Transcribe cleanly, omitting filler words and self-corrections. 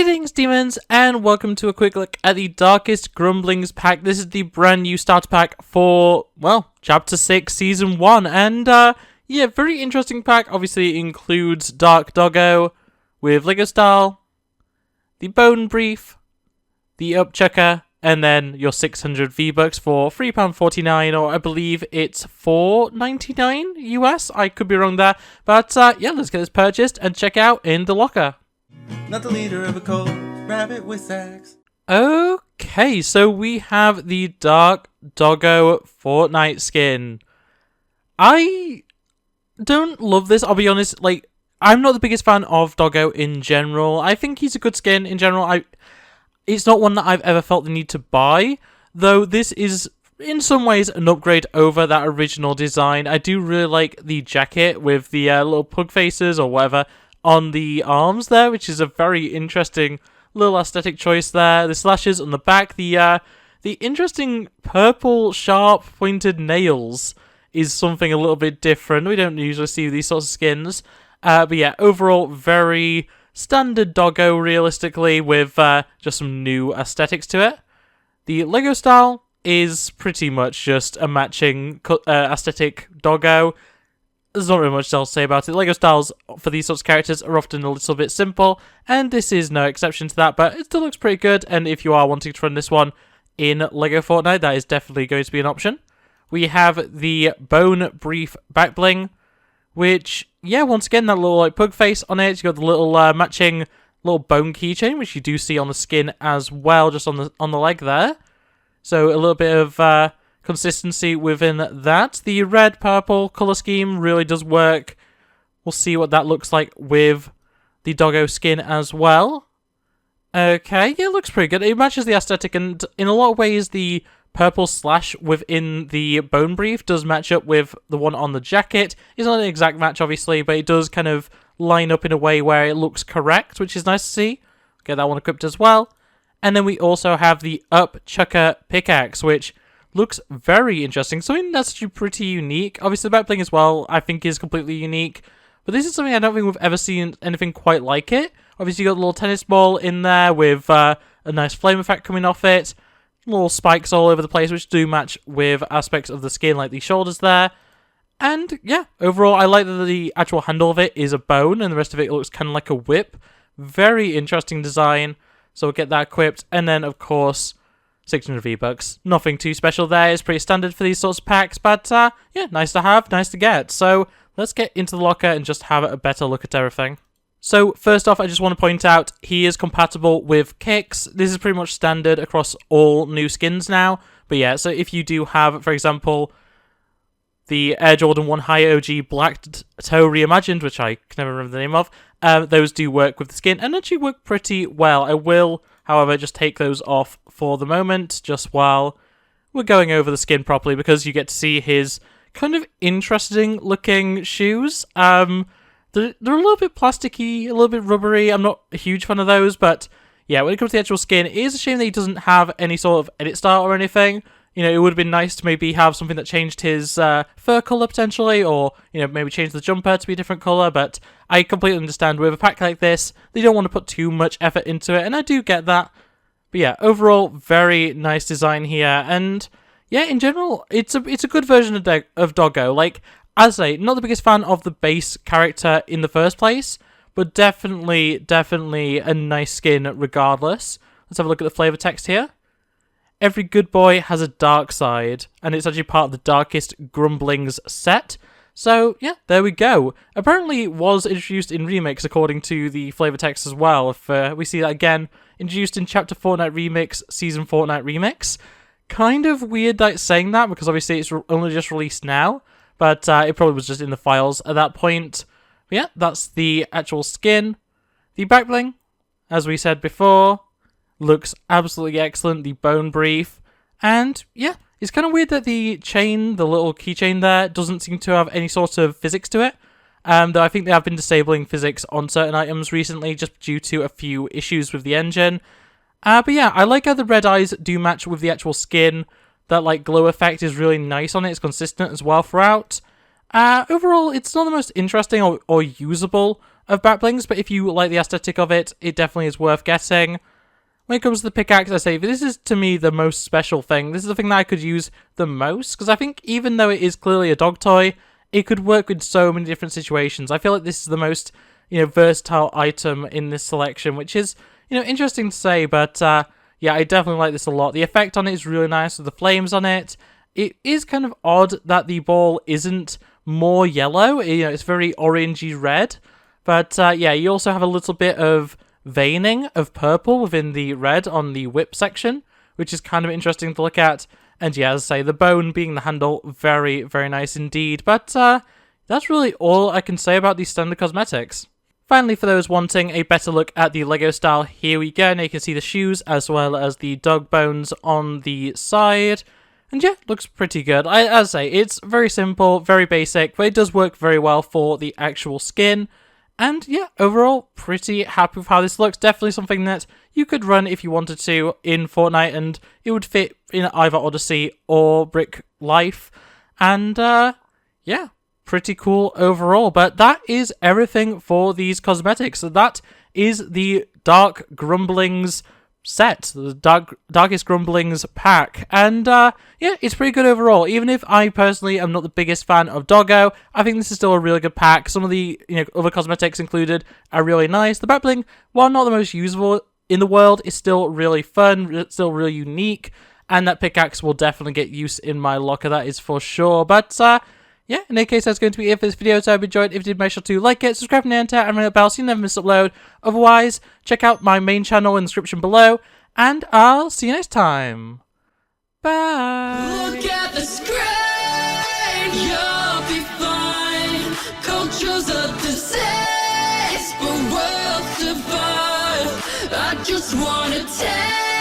Greetings, demons, and welcome to a quick look at the Darkest Grumblings pack. This is the brand new starter pack for, well, Chapter 6, Season 1, and, yeah, very interesting pack. Obviously, it includes Dark Doggo with Lego style, the Bone Brief, the Upchucker, and then your 600 V-Bucks for £3.49, or I believe it's $4.99 US. I could be wrong there, but, yeah, let's get this purchased and check out in the locker. Not the leader of a cult, RabbitWithAxe. Okay, so we have the Dark Doggo Fortnite skin. I don't love this, I'll be honest. Like, I'm not the biggest fan of Doggo in general. I think he's a good skin in general. It's not one that I've ever felt the need to buy, though this is in some ways an upgrade over that original design. I do really like the jacket with the little pug faces or whatever on the arms there, which is a very interesting little aesthetic choice there. The slashes on the back, the interesting purple sharp pointed nails is something a little bit different. We don't usually see these sorts of skins. But yeah, overall very standard Doggo realistically with just some new aesthetics to it. The Lego style is pretty much just a matching aesthetic Doggo. There's not really much else to say about it. Lego styles for these sorts of characters are often a little bit simple, and this is no exception to that, but it still looks pretty good, and if you are wanting to run this one in Lego Fortnite, that is definitely going to be an option. We have the Bone Brief back bling, which, yeah, once again, that little like pug face on it. You've got the little matching little bone keychain, which you do see on the skin as well, just on the leg there. So a little bit of consistency within that. The red-purple colour scheme really does work. We'll see what that looks like with the Doggo skin as well. Okay, yeah, it looks pretty good. It matches the aesthetic, and in a lot of ways, the purple slash within the Bone Brief does match up with the one on the jacket. It's not an exact match, obviously, but it does kind of line up in a way where it looks correct, which is nice to see. Get that one equipped as well. And then we also have the Upchucker pickaxe, which looks very interesting. Something that's actually pretty unique. Obviously, the back bling as well, I think, is completely unique. But this is something I don't think we've ever seen anything quite like it. Obviously, you got a little tennis ball in there with a nice flame effect coming off it. Little spikes all over the place, which do match with aspects of the skin, like the shoulders there. And, yeah, overall, I like that the actual handle of it is a bone, and the rest of it looks kind of like a whip. Very interesting design. So we'll get that equipped. And then, of course, 600 V-Bucks. Nothing too special there. It's pretty standard for these sorts of packs, but yeah, nice to have, nice to get. So let's get into the locker and just have a better look at everything. So first off, I just want to point out he is compatible with kicks. This is pretty much standard across all new skins now. But yeah, so if you do have, for example, the Air Jordan 1 High OG Black Toe Reimagined, which I can never remember the name of, those do work with the skin and actually work pretty well. I will, however, just take those off for the moment, just while we're going over the skin properly, because you get to see his kind of interesting looking shoes. They're a little bit plasticky, a little bit rubbery. I'm not a huge fan of those, but yeah, when it comes to the actual skin, it is a shame that he doesn't have any sort of edit style or anything. You know, it would have been nice to maybe have something that changed his fur colour potentially, or, you know, maybe change the jumper to be a different colour, but I completely understand with a pack like this, they don't want to put too much effort into it, and I do get that. But yeah, overall, very nice design here, and yeah, in general, it's a good version of Doggo. Like, as I say, not the biggest fan of the base character in the first place, but definitely a nice skin regardless. Let's have a look at the flavor text here. Every good boy has a dark side, and it's actually part of the Darkest Grumblings set. So, yeah, there we go. Apparently, it was introduced in Remix, according to the flavor text as well. If we see that again, introduced in Chapter Fortnite Remix, Season Fortnite Remix. Kind of weird that it's saying that, because obviously it's only just released now, but it probably was just in the files at that point. But yeah, that's the actual skin. The back bling, as we said before, looks absolutely excellent. The Bone Brief, and yeah, it's kind of weird that the chain, the little keychain there, doesn't seem to have any sort of physics to it. Though I think they have been disabling physics on certain items recently, just due to a few issues with the engine. But yeah, I like how the red eyes do match with the actual skin. That like glow effect is really nice on it. It's consistent as well throughout. Overall, it's not the most interesting or usable of Grumblings, but if you like the aesthetic of it, it definitely is worth getting. When it comes to the pickaxe, I say this is, to me, the most special thing. This is the thing that I could use the most, because I think even though it is clearly a dog toy, it could work with so many different situations. I feel like this is the most, versatile item in this selection, which is, interesting to say, but, yeah, I definitely like this a lot. The effect on it is really nice with the flames on it. It is kind of odd that the ball isn't more yellow. It's very orangey red, but, yeah, you also have a little bit of veining of purple within the red on the whip section, which is kind of interesting to look at. And yeah, as I say, the bone being the handle, very, very nice indeed. But that's really all I can say about these standard cosmetics. Finally, for those wanting a better look at the Lego style, here we go. Now you can see the shoes as well as the dog bones on the side. And yeah, looks pretty good. As I say, it's very simple, very basic, but it does work very well for the actual skin. And yeah, overall, pretty happy with how this looks. Definitely something that you could run if you wanted to in Fortnite, and it would fit in either Odyssey or Brick Life. And yeah, pretty cool overall. But that is everything for these cosmetics. So that is the Dark Grumblings set, the Darkest Grumblings pack, and yeah, it's pretty good overall. Even if I personally am not the biggest fan of Doggo, I think this is still a really good pack. Some of the other cosmetics included are really nice. The backbling, while not the most usable in the world, is still really fun, it's still really unique, and that pickaxe will definitely get use in my locker, that is for sure. But yeah, in any case, that's going to be it for this video. So I hope you enjoyed. If you did, make sure to like it, subscribe, and enter, and ring the bell so you never miss an upload. Otherwise, check out my main channel in the description below, and I'll see you next time. Bye. Look at the screen, you'll be fine. Culture's a disease, but worlds divine. I just wanna take